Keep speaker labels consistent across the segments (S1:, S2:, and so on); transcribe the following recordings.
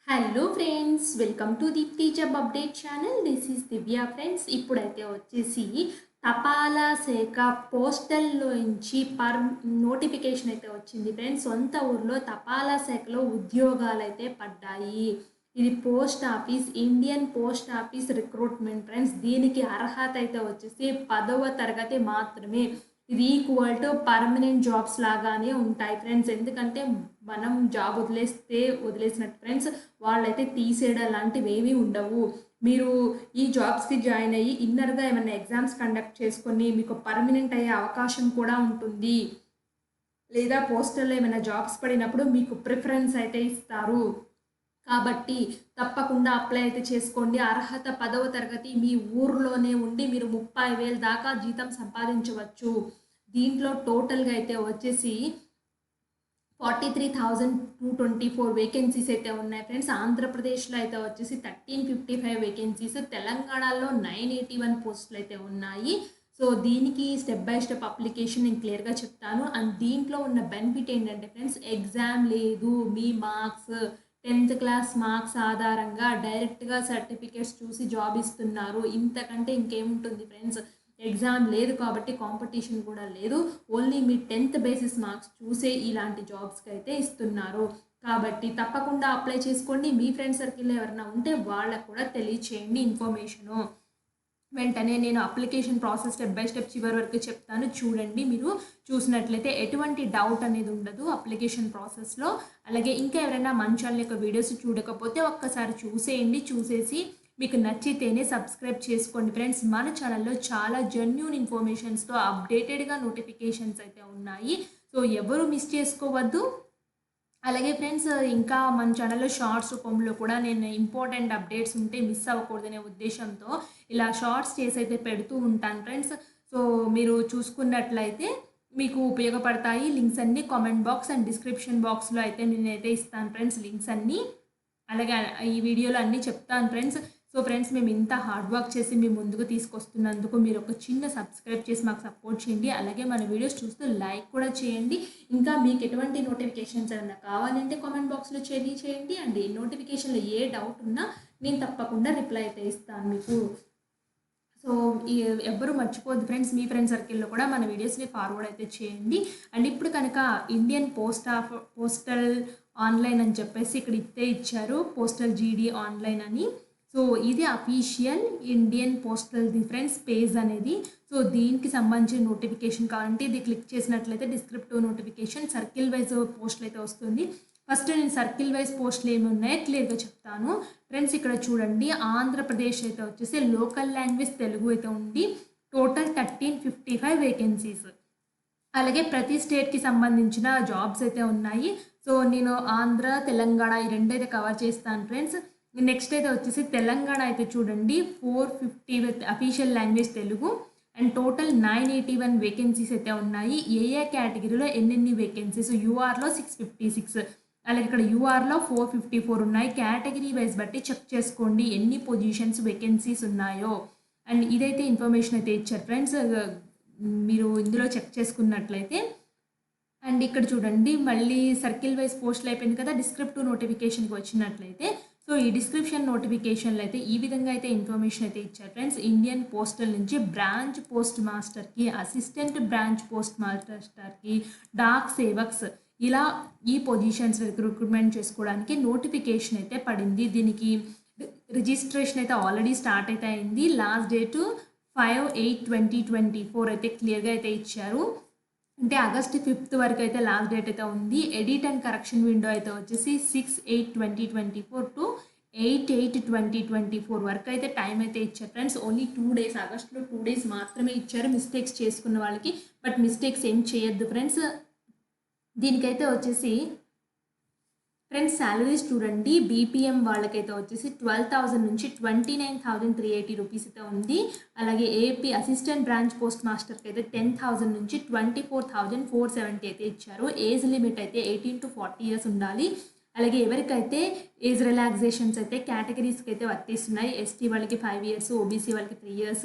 S1: Hello friends, welcome to Deepti job update channel. This is Divya friends. ఇప్పుడైతే వచ్చేసి తపాలా శాఖ పోస్టల్లోంచి నోటిఫికేషన్ అయితే వచ్చింది ఫ్రెండ్స్. సొంత ఊర్లో తపాలా శాఖలో ఉద్యోగాలు అయితే పడ్డాయి. ఇది post office, Indian post office recruitment friends. దీనికి అర్హత అయితే వచ్చేసి 10వ తరగతి మాత్రమే. ఇది ఈక్వల్ టు పర్మనెంట్ జాబ్స్ లాగానే ఉంటాయి ఫ్రెండ్స్. ఎందుకంటే మనం జాబ్ వదిలేసినట్టు ఫ్రెండ్స్. వాళ్ళైతే తీసేయడం లాంటివి ఏమీ ఉండవు. మీరు ఈ జాబ్స్కి జాయిన్ అయ్యి ఇన్నర్గా ఏమైనా ఎగ్జామ్స్ కండక్ట్ చేసుకొని మీకు పర్మనెంట్ అయ్యే అవకాశం కూడా ఉంటుంది. లేదా పోస్టల్లో ఏమైనా జాబ్స్ పడినప్పుడు మీకు ప్రిఫరెన్స్ అయితే ఇస్తారు. కాబట్టి తప్పకుండా అప్లై అయితే చేసుకోండి. అర్హత 10వ తరగతి, మీ ఊర్లోనే ఉండి మీరు 30,000 దాకా జీతం సంపాదించవచ్చు. దీంట్లో టోటల్గా అయితే వచ్చేసి 43,224 వేకెన్సీస్ అయితే ఉన్నాయి ఫ్రెండ్స్. ఆంధ్రప్రదేశ్లో అయితే వచ్చేసి 1355 వేకెన్సీస్, తెలంగాణలో 981 పోస్టులు అయితే ఉన్నాయి. సో దీనికి స్టెప్ బై స్టెప్ అప్లికేషన్ నేను క్లియర్గా చెప్తాను. అండ్ దీంట్లో ఉన్న బెనిఫిట్ ఏంటంటే ఫ్రెండ్స్, ఎగ్జామ్ లేదు. మీ మార్క్స్ 10th క్లాస్ మార్క్స్ ఆధారంగా డైరెక్ట్గా సర్టిఫికేట్స్ చూసి జాబ్ ఇస్తున్నారు. ఇంతకంటే ఇంకేముంటుంది ఫ్రెండ్స్. ఎగ్జామ్ లేదు కాబట్టి కాంపిటీషన్ కూడా లేదు. ఓన్లీ మీ 10th బేసిస్ మార్క్స్ చూసే ఇలాంటి జాబ్స్కి అయితే ఇస్తున్నారు. కాబట్టి తప్పకుండా అప్లై చేసుకోండి. మీ ఫ్రెండ్ సర్కిల్లో ఎవరైనా ఉంటే వాళ్ళకు కూడా తెలియచేయండి ఇన్ఫర్మేషను. వెంటనే నేను application process step by step చివరి వరకు చెప్తాను. చూడండి, మీరు చూసినట్లయితే ఎటువంటి డౌట్ అనేది ఉండదు అప్లికేషన్ ప్రాసెస్లో. అలాగే ఇంకా ఎవరైనా మన ఛానల్ యొక్క వీడియోస్ చూడకపోతే ఒక్కసారి చూసేయండి. చూసేసి మీకు నచ్చితేనే సబ్స్క్రైబ్ చేసుకోండి ఫ్రెండ్స్. మన ఛానల్లో చాలా జెన్యూన్ ఇన్ఫర్మేషన్స్తో అప్డేటెడ్గా నోటిఫికేషన్స్ అయితే ఉన్నాయి. సో ఎవరు మిస్ చేసుకోవద్దు. అలాగే ఫ్రెండ్స్, ఇంకా మన ఛానల్లో షార్ట్స్ రూపంలో కూడా నేను ఇంపార్టెంట్ అప్డేట్స్ ఉంటే మిస్ అవ్వకూడదనే ఉద్దేశంతో ఇలా షార్ట్స్ చేసి అయితే పెడుతూ ఉంటాను ఫ్రెండ్స్. సో మీరు చూసుకున్నట్లయితే మీకు ఉపయోగపడతాయి. లింక్స్ అన్నీ కామెంట్ బాక్స్ అండ్ డిస్క్రిప్షన్ బాక్స్లో అయితే నేనైతే ఇస్తాను ఫ్రెండ్స్, లింక్స్ అన్నీ. అలాగే ఈ వీడియోలో అన్నీ చెప్తాను ఫ్రెండ్స్. సో ఫ్రెండ్స్, మేము ఇంత హార్డ్ వర్క్ చేసి మీ ముందుకు తీసుకొస్తున్నందుకు మీరు ఒక చిన్న సబ్స్క్రైబ్ చేసి మాకు సపోర్ట్ చేయండి. అలాగే మన వీడియోస్ చూస్తూ లైక్ కూడా చేయండి. ఇంకా మీకు ఎటువంటి నోటిఫికేషన్స్ ఏమైనా కావాలంటే కామెంట్ బాక్స్లో చేయండి. అండ్ ఈ నోటిఫికేషన్లో ఏ డౌట్ ఉన్నా నేను తప్పకుండా రిప్లై అయితే ఇస్తాను మీకు. సో ఎవ్వరూ మర్చిపోద్దు ఫ్రెండ్స్, మీ ఫ్రెండ్ సర్కిల్లో కూడా మన వీడియోస్ని ఫార్వర్డ్ అయితే చేయండి. అండ్ ఇప్పుడు కనుక ఇండియన్ పోస్టల్ ఆన్లైన్ అని చెప్పేసి ఇక్కడ ఇచ్చారు, పోస్టల్ జీడీ ఆన్లైన్ అని. సో ఇది official Indian postal difference page అనేది. సో దీనికి సంబంధించిన నోటిఫికేషన్ కావాలంటే ఇది క్లిక్ చేసినట్లయితే డిస్క్రిప్టివ్ నోటిఫికేషన్ సర్కిల్ వైజ్ పోస్టులు అయితే వస్తుంది. ఫస్ట్ నేను సర్కిల్ వైజ్ పోస్టులు ఏమి ఉన్నాయో క్లియర్గా చెప్తాను ఫ్రెండ్స్. ఇక్కడ చూడండి, ఆంధ్రప్రదేశ్ అయితే వచ్చేసి లోకల్ లాంగ్వేజ్ తెలుగు అయితే ఉంది. Total 1355 vacancies. అలాగే ప్రతి స్టేట్కి సంబంధించిన జాబ్స్ అయితే ఉన్నాయి. సో నేను ఆంధ్ర, తెలంగాణ ఈ రెండు అయితే కవర్ చేస్తాను ఫ్రెండ్స్. నెక్స్ట్ అయితే వచ్చేసి తెలంగాణ అయితే చూడండి, 450 official language Telugu and total 981 vacancies అయితే ఉన్నాయి. ఏ కేటగిరీలో ఎన్నెన్ని వేకెన్సీస్, యూఆర్లో 656, అలాగే ఇక్కడ యూఆర్లో 454 ఉన్నాయి. కేటగిరీ వైజ్ బట్టి చెక్ చేసుకోండి ఎన్ని పొజిషన్స్ వేకెన్సీస్ ఉన్నాయో. అండ్ ఇదైతే ఇన్ఫర్మేషన్ అయితే ఇచ్చారు ఫ్రెండ్స్, మీరు ఇందులో చెక్ చేసుకున్నట్లయితే. అండ్ ఇక్కడ చూడండి, మళ్ళీ సర్కిల్ వైజ్ పోస్టులు అయిపోయింది కదా, డిస్క్రిప్టివ్ నోటిఫికేషన్కి వచ్చినట్లయితే. సో ఈ డిస్క్రిప్షన్ నోటిఫికేషన్లో అయితే ఈ విధంగా అయితే ఇన్ఫర్మేషన్ అయితే ఇచ్చారు ఫ్రెండ్స్. ఇండియన్ పోస్టల్ నుంచి బ్రాంచ్ పోస్ట్ మాస్టర్కి, అసిస్టెంట్ బ్రాంచ్ పోస్ట్ మాస్టర్కి, డాక్ సేవక్స్, ఇలా ఈ పొజిషన్స్ రిక్రూట్మెంట్ చేసుకోవడానికి నోటిఫికేషన్ అయితే పడింది. దీనికి రిజిస్ట్రేషన్ అయితే ఆల్రెడీ స్టార్ట్ అయితే అయింది. లాస్ట్ డేటు 5/8/2024 అయితే క్లియర్గా అయితే ఇచ్చారు. అంటే ఆగస్ట్ 5th వరకు అయితే లాస్ట్ డేట్ అయితే ఉంది. ఎడిట్ అండ్ కరెక్షన్ విండో అయితే వచ్చేసి 6/8/2024 టు 8/8/2024 వరకు అయితే టైం అయితే ఇచ్చారు ఫ్రెండ్స్. ఓన్లీ 2 days, ఆగస్ట్లో 2 days మాత్రమే ఇచ్చారు మిస్టేక్స్ చేసుకున్న వాళ్ళకి. బట్ మిస్టేక్స్ ఏం చేయొద్దు ఫ్రెండ్స్. దీనికైతే వచ్చేసి ఫ్రెండ్స్ శాలరీస్ చూడండి, బీపీఎం వాళ్ళకైతే వచ్చేసి 12,000 నుంచి 29,380 రూపీస్ అయితే ఉంది. అలాగే ఏపీ అసిస్టెంట్ బ్రాంచ్ పోస్ట్ మాస్టర్కి అయితే 10,000 నుంచి 24,470 అయితే ఇచ్చారు. ఏజ్ లిమిట్ అయితే 18 to 40 years ఉండాలి. అలాగే ఎవరికైతే ఏజ్ రిలాక్సేషన్స్ అయితే కేటగిరీస్కి అయితే వర్తిస్తున్నాయి. ఎస్టీ వాళ్ళకి 5 years, ఓబీసీ వాళ్ళకి 3 years,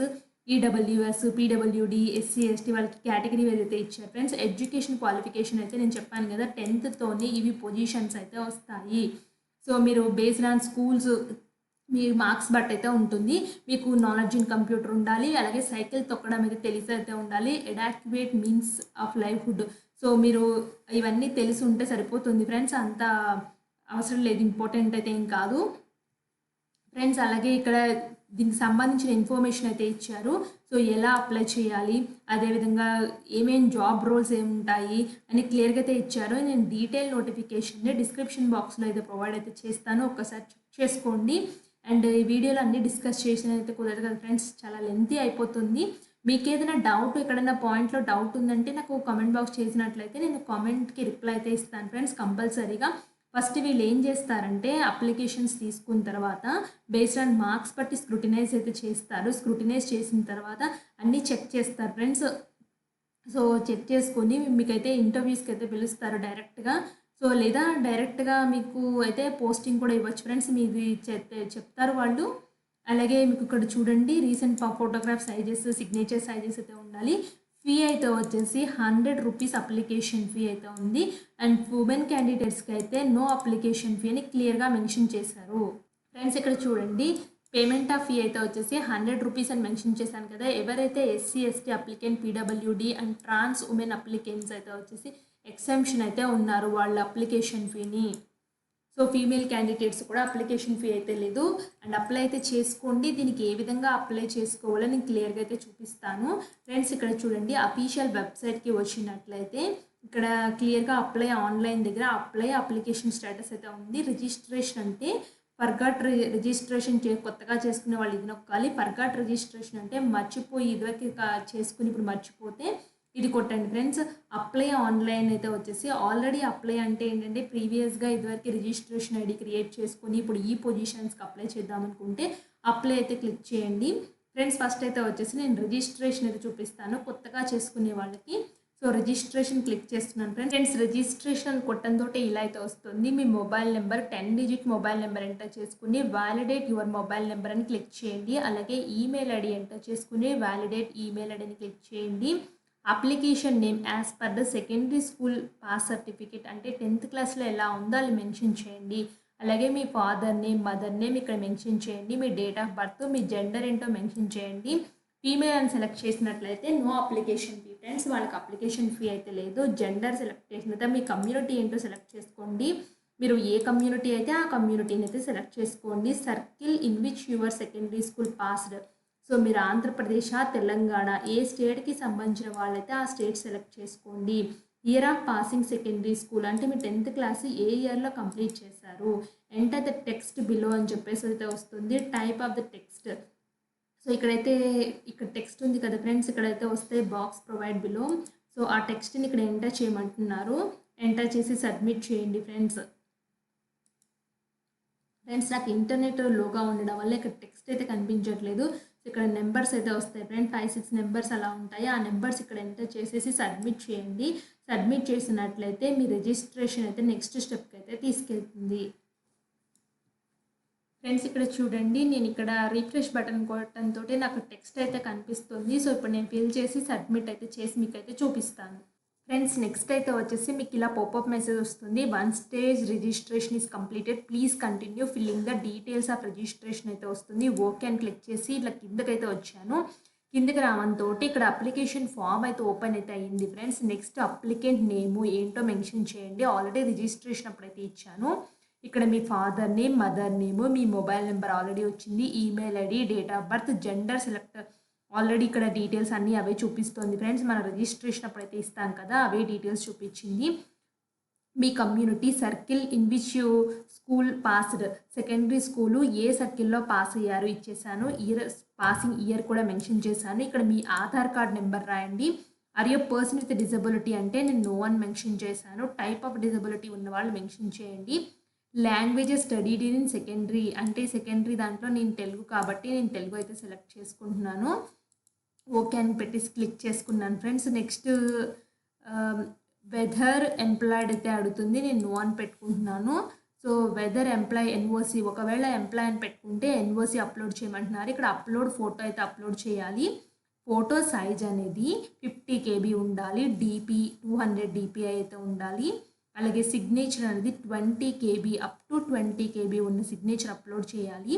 S1: EWS, PWD, SC, ST వాళ్ళకి కేటగిరీ ఏదైతే ఇచ్చారు ఫ్రెండ్స్. ఎడ్యుకేషన్ క్వాలిఫికేషన్ అయితే నేను చెప్పాను కదా, 10th తోనే ఇవి పొజిషన్స్ అయితే వస్తాయి. సో మీరు based on schools me marks బట్టి అయితే ఉంటుంది. మీకు నాలెడ్జ్ ఇన్ కంప్యూటర్ ఉండాలి, అలాగే సైకిల్ తొక్కడం అయితే తెలిసి అయితే ఉండాలి, ఎడాక్యువేట్ మీన్స్ ఆఫ్ లైవ్హుడ్. సో మీరు ఇవన్నీ తెలిసి ఉంటే సరిపోతుంది ఫ్రెండ్స్, అంత అవసరం లేదు, ఇంపార్టెంట్ అయితే ఏం కాదు ఫ్రెండ్స్. అలాగే ఇక్కడ దీనికి సంబంధించిన ఇన్ఫర్మేషన్ అయితే ఇచ్చారు. సో ఎలా అప్లై చేయాలి, అదేవిధంగా ఏమేమి జాబ్ రోల్స్ ఏముంటాయి అని క్లియర్గా అయితే ఇచ్చారు. నేను డీటెయిల్ నోటిఫికేషన్ని డిస్క్రిప్షన్ బాక్స్లో అయితే ప్రొవైడ్ అయితే చేస్తాను, ఒక్కసారి చెక్ చేసుకోండి. అండ్ ఈ వీడియోలో అన్నీ డిస్కస్ చేసిన అయితే కుదరదు కదా ఫ్రెండ్స్, చాలా లెంతీ అయిపోతుంది. మీకు ఏదైనా డౌట్, ఎక్కడైనా పాయింట్లో డౌట్ ఉందంటే నాకు కామెంట్ బాక్స్ చేసినట్లయితే నేను కామెంట్కి రిప్లై అయితే ఇస్తాను ఫ్రెండ్స్ కంపల్సరీగా. ఫస్ట్ వీళ్ళు ఏం చేస్తారంటే అప్లికేషన్స్ తీసుకున్న తర్వాత బేస్డ్ ఆన్ మార్క్స్ బట్టి స్క్రూటినైజ్ అయితే చేస్తారు. స్క్రూటినైజ్ చేసిన తర్వాత అన్నీ చెక్ చేస్తారు ఫ్రెండ్స్. సో చెక్ చేసుకొని మీకైతే ఇంటర్వ్యూస్కి అయితే పిలుస్తారు డైరెక్ట్గా. సో లేదా డైరెక్ట్గా మీకు అయితే పోస్టింగ్ కూడా ఇవ్వచ్చు ఫ్రెండ్స్, మీది చెప్తారు వాళ్ళు. అలాగే మీకు ఇక్కడ చూడండి recent photograph sizes, signature sizes అయితే ఉండాలి. ఫీ అయితే వచ్చేసి 100 రూపీస్ అప్లికేషన్ ఫీ అయితే ఉంది. అండ్ ఉమెన్ క్యాండిడేట్స్కి అయితే నో అప్లికేషన్ ఫీ అని క్లియర్గా మెన్షన్ చేశారు ఫ్రెండ్స్. ఇక్కడ చూడండి పేమెంట్ ఆఫ్ ఫీ అయితే వచ్చేసి 100 రూపీస్ అని మెన్షన్ చేశాను కదా. ఎవరైతే SC ST applicant, PWD and trans women applicants అయితే వచ్చేసి ఎక్సెంప్షన్ అయితే ఉన్నారు వాళ్ళ అప్లికేషన్ ఫీని. సో ఫీమేల్ క్యాండిడేట్స్ కూడా అప్లికేషన్ ఫీ అయితే లేదు. అండ్ అప్లై అయితే చేసుకోండి. దీనికి ఏ విధంగా అప్లై చేసుకోవాలో నేను క్లియర్గా అయితే చూపిస్తాను ఫ్రెండ్స్. ఇక్కడ చూడండి అఫీషియల్ వెబ్సైట్కి వచ్చినట్లయితే ఇక్కడ క్లియర్గా అప్లై ఆన్లైన్ దగ్గర అప్లికేషన్ స్టేటస్ అయితే ఉంది. రిజిస్ట్రేషన్ అంటే ఫర్గాట్ రిజిస్ట్రేషన్ కొత్తగా చేసుకునే వాళ్ళు ఇది నొక్కాలి. ఫర్గాట్ రిజిస్ట్రేషన్ అంటే మర్చిపోయి ఇదివరకు చేసుకుని ఇప్పుడు మర్చిపోతే ఇది కొట్టండి ఫ్రెండ్స్. అప్లై ఆన్లైన్ అయితే వచ్చేసి ఆల్రెడీ అప్లై అంటే ఏంటంటే ప్రీవియస్గా ఇదివరకు రిజిస్ట్రేషన్ ఐడి క్రియేట్ చేసుకొని ఇప్పుడు ఈ పొజిషన్స్కి అప్లై చేద్దామనుకుంటే అప్లై అయితే క్లిక్ చేయండి ఫ్రెండ్స్. ఫస్ట్ అయితే వచ్చేసి నేను రిజిస్ట్రేషన్ అయితే చూపిస్తాను కొత్తగా చేసుకునే వాళ్ళకి. సో రిజిస్ట్రేషన్ క్లిక్ చేస్తున్నాను ఫ్రెండ్స్. రిజిస్ట్రేషన్ కొట్టడంతో ఇలా అయితే వస్తుంది. మీ mobile number 10 digit mobile number enter చేసుకుని వ్యాలిడేట్ యువర్ మొబైల్ నెంబర్ అని క్లిక్ చేయండి. అలాగే ఈమెయిల్ ఐడి ఎంటర్ చేసుకుని వ్యాలిడేట్ ఈమెయిల్ ఐడిని క్లిక్ చేయండి. Application name as per the secondary school pass certificate అంటే 10th క్లాస్లో ఎలా ఉందో అది మెన్షన్ చేయండి. అలాగే మీ ఫాదర్ నేమ్, మదర్ నేమ్ ఇక్కడ మెన్షన్ చేయండి. మీ డేట్ ఆఫ్ బర్త్, మీ జెండర్ ఏంటో మెన్షన్ చేయండి. ఫీమేల్ అని సెలెక్ట్ చేసినట్లయితే నో అప్లికేషన్ ఫీ ఫ్రెండ్స్, వాళ్ళకి అప్లికేషన్ ఫీ అయితే లేదు. జెండర్ సెలెక్ట్ చేసినట్లయితే మీ కమ్యూనిటీ ఏంటో సెలెక్ట్ చేసుకోండి. మీరు ఏ కమ్యూనిటీ అయితే ఆ కమ్యూనిటీని అయితే సెలెక్ట్ చేసుకోండి. Circle in which your secondary school passed. So మీరు ఆంధ్రప్రదేశ్, తెలంగాణ ఏ స్టేట్కి సంబంధించిన వాళ్ళైతే ఆ స్టేట్ సెలెక్ట్ చేసుకోండి. Year of passing secondary school అంటే మీ 10th క్లాస్ ఏ ఇయర్లో కంప్లీట్ చేశారు. ఎంటర్ ద టెక్స్ట్ బిలో అని చెప్పేసి అయితే వస్తుంది. Type of the text. So ఇక్కడ టెక్స్ట్ ఉంది కదా ఫ్రెండ్స్, ఇక్కడైతే వస్తే బాక్స్ ప్రొవైడ్ బిలో. సో ఆ టెక్స్ట్ని ఇక్కడ ఎంటర్ చేయమంటున్నారు. ఎంటర్ చేసి సబ్మిట్ చేయండి ఫ్రెండ్స్. నాకు ఇంటర్నెట్ లోగా ఉండడం వల్ల ఇక్కడ టెక్స్ట్ అయితే కనిపించట్లేదు. సో ఇక్కడ నెంబర్స్ అయితే వస్తాయి ఫ్రెండ్స్, 5-6 నెంబర్స్ అలా ఉంటాయి. ఆ నెంబర్స్ ఇక్కడ ఎంటర్ చేసేసి సబ్మిట్ చేయండి. సబ్మిట్ చేసినట్లయితే మీ రిజిస్ట్రేషన్ అయితే నెక్స్ట్ స్టెప్కి అయితే తీసుకెళ్తుంది ఫ్రెండ్స్. ఇక్కడ చూడండి నేను ఇక్కడ రిఫ్రెష్ బటన్ కొట్టడంతో నాకు టెక్స్ట్ అయితే కనిపిస్తుంది. సో ఇప్పుడు నేను ఫిల్ చేసి సబ్మిట్ అయితే చేసి మీకు అయితే చూపిస్తాను ఫ్రెండ్స్. నెక్స్ట్ అయితే వచ్చేసి మీకు ఇలా పాపప్ మెసేజ్ వస్తుంది. 1 stage registration is completed, please continue filling the details of registration అయితే వస్తుంది. ఓకే అని క్లిక్ చేసి ఇట్లా కిందకైతే వచ్చాను. కిందకి రావడంతో ఇక్కడ అప్లికేషన్ ఫామ్ అయితే ఓపెన్ అయితే అయ్యింది ఫ్రెండ్స్. నెక్స్ట్ అప్లికెంట్ నేము ఏంటో మెన్షన్ చేయండి. ఆల్రెడీ రిజిస్ట్రేషన్ అప్పుడైతే ఇచ్చాను. ఇక్కడ మీ ఫాదర్ నేమ్, మదర్ నేము, మీ మొబైల్ నెంబర్ ఆల్రెడీ వచ్చింది, email ID, date of birth, gender select already ఇక్కడ డీటెయిల్స్ అన్నీ అవే చూపిస్తుంది ఫ్రెండ్స్. మన రిజిస్ట్రేషన్ అప్పుడైతే ఇస్తాం కదా అవే డీటెయిల్స్ చూపించింది. మీ community, circle in which you school passed, secondary school ఏ సర్కిల్లో పాస్ అయ్యారు ఇచ్చేసాను. పాసింగ్ ఇయర్ కూడా మెన్షన్ చేశాను. ఇక్కడ మీ ఆధార్ కార్డ్ నెంబర్ రాయండి. Are you person with disability అంటే నేను నో అని మెన్షన్ చేశాను. టైప్ ఆఫ్ డిజబిలిటీ ఉన్న వాళ్ళు మెన్షన్ చేయండి. లాంగ్వేజెస్ స్టడీడ్ ఇన్ సెకండరీ అంటే సెకండరీ దాంట్లో నేను తెలుగు కాబట్టి నేను తెలుగు అయితే సెలెక్ట్ చేసుకుంటున్నాను. ఓకే అని పెట్టేసి క్లిక్ చేసుకున్నాను ఫ్రెండ్స్. నెక్స్ట్ వెదర్ ఎంప్లాయిడ్ అయితే అడుగుతుంది, నేను నో అని పెట్టుకుంటున్నాను. సో వెదర్ ఎంప్లాయ్ ఎన్ఓసి, ఒకవేళ ఎంప్లాయ్ అని పెట్టుకుంటే ఎన్ఓసి అప్లోడ్ చేయమంటున్నారు. ఇక్కడ అప్లోడ్ ఫోటో అయితే అప్లోడ్ చేయాలి. ఫోటో సైజ్ అనేది 50 KB ఉండాలి. DP 200 DPI అయితే ఉండాలి. అలాగే సిగ్నేచర్ అనేది 20 KB అప్ టు 20 KB ఉన్న సిగ్నేచర్ అప్లోడ్ చేయాలి.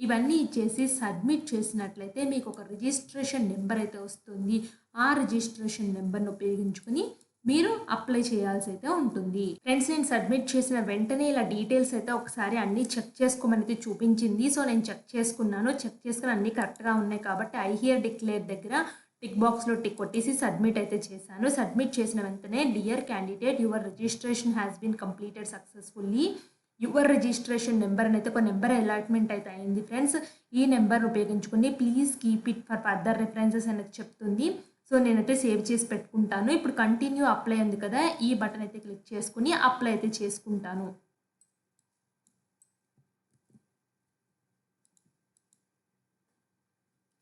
S1: ఇవన్నీ ఇచ్చేసి సబ్మిట్ చేసినట్లయితే మీకు ఒక రిజిస్ట్రేషన్ నెంబర్ అయితే వస్తుంది. ఆ రిజిస్ట్రేషన్ నెంబర్ను ఉపయోగించుకొని మీరు అప్లై చేయాల్సి అయితే ఉంటుంది. ఫ్రెండ్స్, నేను సబ్మిట్ చేసిన వెంటనే ఇలా డీటెయిల్స్ అయితే ఒకసారి అన్నీ చెక్ చేసుకోమని అయితే చూపించింది. సో నేను చెక్ చేసుకున్నాను. చెక్ చేసుకుని అన్నీ కరెక్ట్గా ఉన్నాయి కాబట్టి ఐ హియర్ డిక్లేర్ దగ్గర టిక్ బాక్స్లో టిక్ కొట్టేసి సబ్మిట్ అయితే చేశాను. సబ్మిట్ చేసిన వెంటనే dear candidate your registration has been completed successfully. Your registration number అని అయితే ఒక నెంబర్ అలాట్మెంట్ అయితే అయింది ఫ్రెండ్స్. ఈ నెంబర్ని ఉపయోగించుకుని please keep it for further references అనేది చెప్తుంది. సో నేనైతే సేవ్ చేసి పెట్టుకుంటాను. ఇప్పుడు కంటిన్యూ అప్లై ఉంది కదా, ఈ బటన్ అయితే క్లిక్ చేసుకుని అప్లై అయితే చేసుకుంటాను.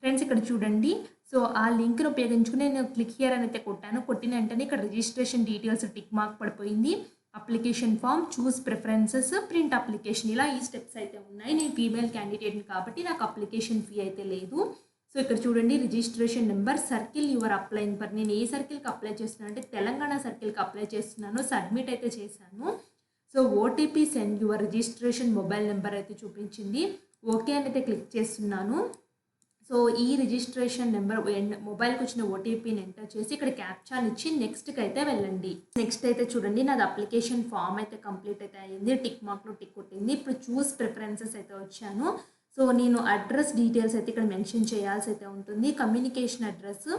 S1: ఫ్రెండ్స్, ఇక్కడ చూడండి. సో ఆ లింక్ను ఉపయోగించుకుని నేను క్లిక్ హియర్ అని అయితే కొట్టాను. కొట్టిన వెంటనే ఇక్కడ రిజిస్ట్రేషన్ డీటెయిల్స్ టిక్ మార్క్ పడిపోయింది. అప్లికేషన్ ఫామ్, చూస్ ప్రిఫరెన్సెస్, ప్రింట్ అప్లికేషన్, ఇలా ఈ స్టెప్స్ అయితే ఉన్నాయి. నేను ఫీమేల్ క్యాండిడేట్ని కాబట్టి నాకు అప్లికేషన్ ఫీ అయితే లేదు. సో ఇక్కడ చూడండి, registration number, circle your applying for. నేను ఏ సర్కిల్కి అప్లై చేస్తున్నాను అంటే తెలంగాణ సర్కిల్కి అప్లై చేస్తున్నాను. సబ్మిట్ అయితే చేశాను. So OTP send your registration mobile number అయితే చూపించింది. ఓకే అని అయితే క్లిక్ చేస్తున్నాను. సో ఈ రిజిస్ట్రేషన్ నెంబర్ మొబైల్కి వచ్చిన ఓటీపీని ఎంటర్ చేసి ఇక్కడ క్యాప్చాన్ ఇచ్చి నెక్స్ట్కి అయితే వెళ్ళండి. నెక్స్ట్ అయితే చూడండి, నాది అప్లికేషన్ ఫామ్ అయితే కంప్లీట్ అయితే అయ్యింది. టిక్ మార్క్లో టిక్ కొట్టింది. ఇప్పుడు చూస్ ప్రిఫరెన్సెస్ అయితే వచ్చాను. సో నేను అడ్రస్ డీటెయిల్స్ అయితే ఇక్కడ మెన్షన్ చేయాల్సి అయితే ఉంటుంది. కమ్యూనికేషన్ అడ్రస్,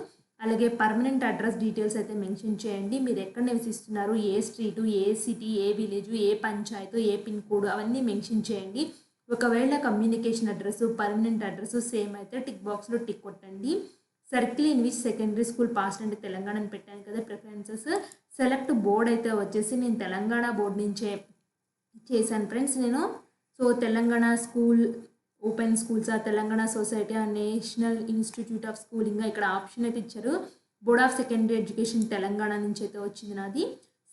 S1: అలాగే పర్మనెంట్ అడ్రస్ డీటెయిల్స్ అయితే మెన్షన్ చేయండి. మీరు ఎక్కడ నివసిస్తున్నారు, ఏ స్ట్రీటు, ఏ సిటీ, ఏ విలేజ్, ఏ పంచాయతీ, ఏ పిన్ కోడ్, అవన్నీ మెన్షన్ చేయండి. ఒకవేళ communication address, permanent address same అయితే టిక్ బాక్స్లో టిక్ కొట్టండి. Circle in which secondary school passed అంటే తెలంగాణ అని పెట్టాను కదా ప్రిఫరెన్సెస్. సెలెక్ట్ బోర్డ్ అయితే వచ్చేసి నేను తెలంగాణ బోర్డు నుంచే చేశాను ఫ్రెండ్స్ నేను. So Telangana school, open schools, Telangana society, national institute of schooling, ఇక్కడ ఆప్షన్ అయితే ఇచ్చారు. Board of secondary education Telangana నుంచి అయితే వచ్చింది నాది.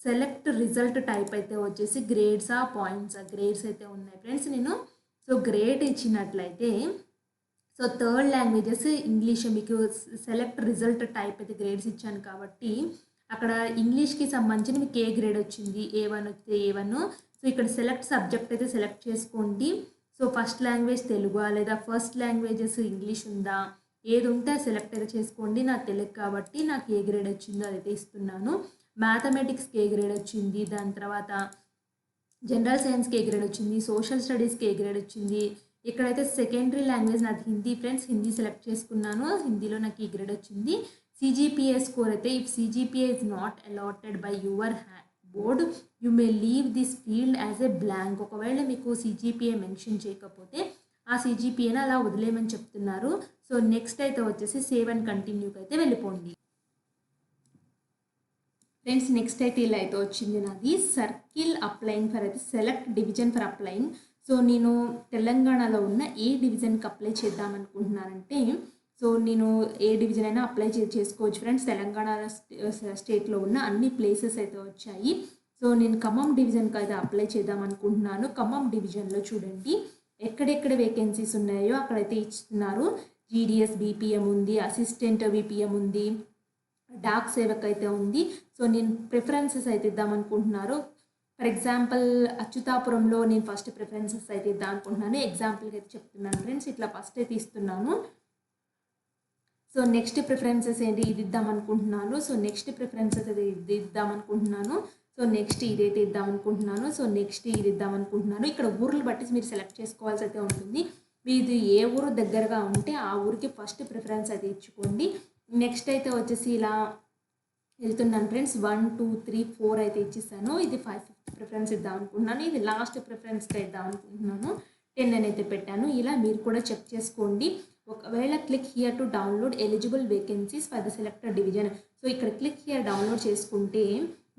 S1: సెలెక్ట్ రిజల్ట్ టైప్ అయితే వచ్చేసి గ్రేడ్సా పాయింట్సా, గ్రేడ్స్ అయితే ఉన్నాయి ఫ్రెండ్స్ నేను. సో గ్రేడ్ ఇచ్చినట్లయితే, సో థర్డ్ లాంగ్వేజెస్ ఇంగ్లీష్, మీకు సెలెక్ట్ రిజల్ట్ టైప్ అయితే గ్రేడ్స్ ఇచ్చాను కాబట్టి అక్కడ ఇంగ్లీష్కి సంబంధించిన మీకు ఏ గ్రేడ్ వచ్చింది, A1 వస్తే A1. సో ఇక్కడ సెలెక్ట్ సబ్జెక్ట్ అయితే సెలెక్ట్ చేసుకోండి. సో ఫస్ట్ లాంగ్వేజ్ తెలుగు లేదా ఫస్ట్ లాంగ్వేజెస్ ఇంగ్లీష్ ఉందా, ఏది ఉంటే సెలెక్ట్ అయితే చేసుకోండి. నాకు తెలుగు కాబట్టి నాకు ఏ గ్రేడ్ వచ్చిందో అదైతే ఇస్తున్నాను. మ్యాథమెటిక్స్కి ఏ గ్రేడ్ వచ్చింది, దాని తర్వాత జనరల్ సైన్స్కి ఏ గ్రేడ్ వచ్చింది, సోషల్ స్టడీస్కి ఏ గ్రేడ్ వచ్చింది. ఇక్కడైతే సెకండరీ లాంగ్వేజ్ నాది హిందీ ఫ్రెండ్స్, హిందీ సెలెక్ట్ చేసుకున్నాను. హిందీలో నాకు ఈ గ్రేడ్ వచ్చింది. CGPA స్కోర్ అయితే, if CGPA is not allotted by your board you may leave this field as a blank. ఒకవేళ మీకు CGPA మెన్షన్ చేయకపోతే ఆ CGPAని అలా వదిలేయమని చెప్తున్నారు. సో నెక్స్ట్ అయితే వచ్చేసి సేవ్ అండ్ కంటిన్యూకి అయితే వెళ్ళిపోండి ఫ్రెండ్స్. నెక్స్ట్ అయితే ఇలా అయితే వచ్చింది నాది. సర్కిల్ అప్లైయింగ్ ఫర్ అయితే select division for applying. So నేను తెలంగాణలో ఉన్న ఏ డివిజన్కి అప్లై చేద్దాం అనుకుంటున్నానంటే, సో నేను ఏ డివిజన్ అయినా అప్లై చేసుకోవచ్చు ఫ్రెండ్స్. తెలంగాణ స్టేట్లో ఉన్న అన్ని ప్లేసెస్ అయితే వచ్చాయి. సో నేను ఖమ్మం డివిజన్కి అయితే అప్లై చేద్దాం అనుకుంటున్నాను. ఖమ్మం డివిజన్లో చూడండి ఎక్కడెక్కడ వేకెన్సీస్ ఉన్నాయో అక్కడైతే ఇస్తున్నారు. GDS BPM ఉంది, అసిస్టెంట్ BPM ఉంది, డాక్ సేవక్ అయితే ఉంది. సో నేను ప్రిఫరెన్సెస్ అయితే ఇద్దాం అనుకుంటున్నారు. ఫర్ ఎగ్జాంపుల్ అచ్యుతాపురంలో నేను ఫస్ట్ ప్రిఫరెన్సెస్ అయితే ఇద్దాం అనుకుంటున్నాను. ఎగ్జాంపుల్కి అయితే చెప్తున్నాను ఫ్రెండ్స్, ఇట్లా ఫస్ట్ అయితే ఇస్తున్నాను. సో నెక్స్ట్ ప్రిఫరెన్సెస్ ఏంటి, ఇది ఇద్దాం అనుకుంటున్నాను. సో నెక్స్ట్ ప్రిఫరెన్సెస్ అయితే ఇది ఇద్దాం అనుకుంటున్నాను. సో నెక్స్ట్ ఇదైతే ఇద్దాం అనుకుంటున్నాను. సో నెక్స్ట్ ఇది ఇద్దాం అనుకుంటున్నాను. ఇక్కడ ఊర్లు బట్టి మీరు సెలెక్ట్ చేసుకోవాల్సి అయితే ఉంటుంది. మీది ఏ ఊరు దగ్గరగా ఉంటే ఆ ఊరికి ఫస్ట్ ప్రిఫరెన్స్ అయితే ఇచ్చుకోండి. నెక్స్ట్ అయితే వచ్చేసి ఇలా వెళ్తున్నాను ఫ్రెండ్స్. 1 2 3 4 అయితే ఇచ్చేసాను. ఇది 5th ప్రిఫరెన్స్ ఇద్దాం అనుకుంటున్నాను. ఇది లాస్ట్ ప్రిఫరెన్స్గా ఇద్దాం అనుకుంటున్నాను. 10 అని అయితే పెట్టాను. ఇలా మీరు కూడా చెక్ చేసుకోండి. ఒకవేళ click here to download eligible vacancies for the selected division. So ఇక్కడ క్లిక్ హియర్ డౌన్లోడ్ చేసుకుంటే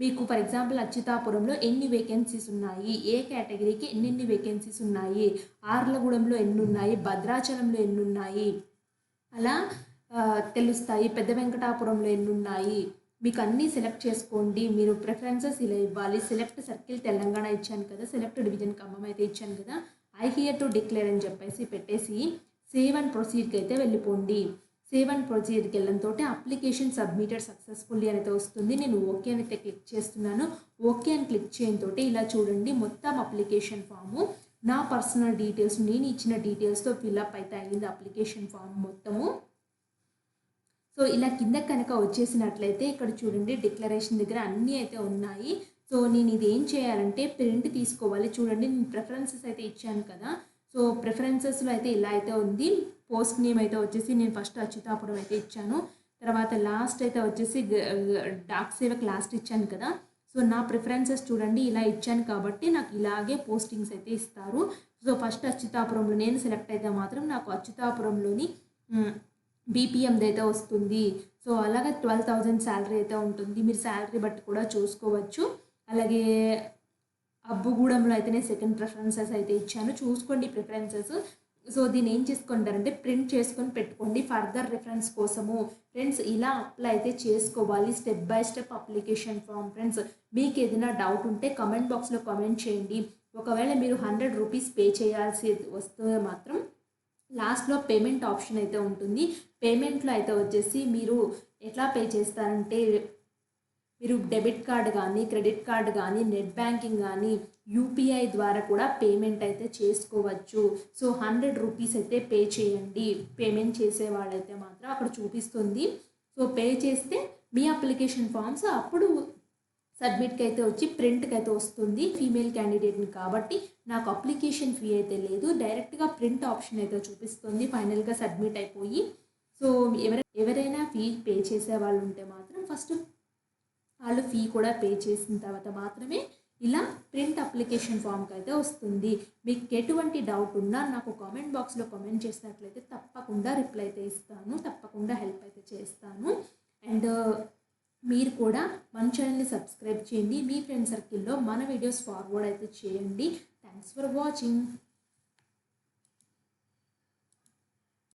S1: మీకు ఫర్ ఎగ్జాంపుల్ అచ్యుతాపురంలో ఎన్ని వేకెన్సీస్ ఉన్నాయి, ఏ కేటగిరీకి ఎన్ని వేకెన్సీస్ ఉన్నాయి, ఆర్లగూడెంలో ఎన్ని ఉన్నాయి, భద్రాచలంలో ఎన్ని ఉన్నాయి, అలా తెలుస్తాయి. పెద్ద వెంకటాపురంలో ఎన్ని ఉన్నాయి, మీకు అన్నీ సెలెక్ట్ చేసుకోండి. మీరు ప్రిఫరెన్సెస్ ఇలా ఇవ్వాలి. సెలెక్ట్ సర్కిల్ తెలంగాణ ఇచ్చాను కదా, సెలెక్ట్ డివిజన్ ఖమ్మం అయితే ఇచ్చాను కదా, ఐ హియర్ టు డిక్లేర్ అని చెప్పేసి పెట్టేసి సేవ్ అండ్ ప్రొసీడ్కి అయితే వెళ్ళిపోండి. సేవ్ అండ్ ప్రొసీడ్కి వెళ్ళడంతో అప్లికేషన్ సబ్మిటెడ్ సక్సెస్ఫుల్లీ అనేది వస్తుంది. నేను ఓకే అని అయితే క్లిక్ చేస్తున్నాను. ఓకే అని క్లిక్ చేయడంతో ఇలా చూడండి మొత్తం అప్లికేషన్ ఫాము నా పర్సనల్ డీటెయిల్స్ నేను ఇచ్చిన డీటెయిల్స్తో ఫిల్అప్ అయితే అయ్యింది అప్లికేషన్ ఫామ్ మొత్తము. సో ఇలా కింద కనుక వచ్చేసినట్లయితే ఇక్కడ చూడండి డిక్లరేషన్ దగ్గర అన్నీ అయితే ఉన్నాయి. సో నేను ఇది ఏం చేయాలంటే ప్రింట్ తీసుకోవాలి. చూడండి నేను ప్రిఫరెన్సెస్ అయితే ఇచ్చాను కదా. సో ప్రిఫరెన్సెస్లో అయితే ఇలా అయితే ఉంది. పోస్ట్ నేమ్ అయితే వచ్చేసి నేను ఫస్ట్ అచ్యుతాపురం అయితే ఇచ్చాను. తర్వాత లాస్ట్ అయితే వచ్చేసి డాక్ సేవక్ లాస్ట్ ఇచ్చాను కదా. సో నా ప్రిఫరెన్సెస్ చూడండి ఇలా ఇచ్చాను కాబట్టి నాకు ఇలాగే పోస్టింగ్స్ అయితే ఇస్తారు. సో ఫస్ట్ అచ్యుతాపురంలో నేను సెలెక్ట్ అయితే మాత్రం నాకు అచ్యుతాపురంలోని బీపీఎంది అయితే వస్తుంది. సో అలాగే 12,000 శాలరీ అయితే ఉంటుంది. మీరు శాలరీ బట్టి కూడా చూసుకోవచ్చు. అలాగే అబ్బుగూడెంలో అయితే నేను సెకండ్ ప్రిఫరెన్సెస్ అయితే ఇచ్చాను. చూసుకోండి ప్రిఫరెన్సెస్. సో దీన్ని ఏం చేసుకుంటారంటే ప్రింట్ చేసుకొని పెట్టుకోండి ఫర్దర్ రిఫరెన్స్ కోసము. ఫ్రెండ్స్ ఇలా అప్లై అయితే చేసుకోవాలి. Step by step application form. Friends మీకు ఏదైనా డౌట్ ఉంటే కమెంట్ బాక్స్లో కామెంట్ చేయండి. ఒకవేళ మీరు 100 రూపీస్ పే చేయాల్సి వస్తే మాత్రం లాస్ట్లో పేమెంట్ ఆప్షన్ అయితే ఉంటుంది. పేమెంట్లో అయితే వచ్చేసి మీరు ఎట్లా పే చేస్తారంటే మీరు డెబిట్ కార్డ్ కానీ క్రెడిట్ కార్డ్ కానీ నెట్ బ్యాంకింగ్ కానీ యూపీఐ ద్వారా కూడా పేమెంట్ అయితే చేసుకోవచ్చు. సో 100 రూపీస్ అయితే పే చేయండి. పేమెంట్ చేసే వాళ్ళైతే మాత్రం అక్కడ చూపిస్తుంది. సో పే చేస్తే మీ అప్లికేషన్ ఫామ్స్ అప్పుడు సబ్మిట్కి అయితే వచ్చి ప్రింట్కి అయితే వస్తుంది. ఫీమేల్ క్యాండిడేట్ని కాబట్టి నాకు అప్లికేషన్ ఫీ అయితే లేదు. డైరెక్ట్గా ప్రింట్ ఆప్షన్ అయితే చూపిస్తుంది ఫైనల్గా సబ్మిట్ అయిపోయి. సో ఎవరైనా ఫీ పే చేసే వాళ్ళు ఉంటే మాత్రం ఫస్ట్ వాళ్ళు ఫీ కూడా పే చేసిన తర్వాత మాత్రమే ఇలా ప్రింట్ అప్లికేషన్ ఫామ్కి అయితే వస్తుంది. మీకు ఎటువంటి డౌట్ ఉన్నా నాకు కామెంట్ బాక్స్లో కామెంట్ చేసినట్లయితే తప్పకుండా రిప్లై అయితే ఇస్తాను. తప్పకుండా హెల్ప్ అయితే చేస్తాను. అండ్ మీరు కూడా మన ఛానల్ని సబ్స్క్రైబ్ చేయండి. మీ ఫ్రెండ్ సర్కిల్లో మన వీడియోస్ ఫార్వర్డ్ అయితే చేయండి. Thanks for watching.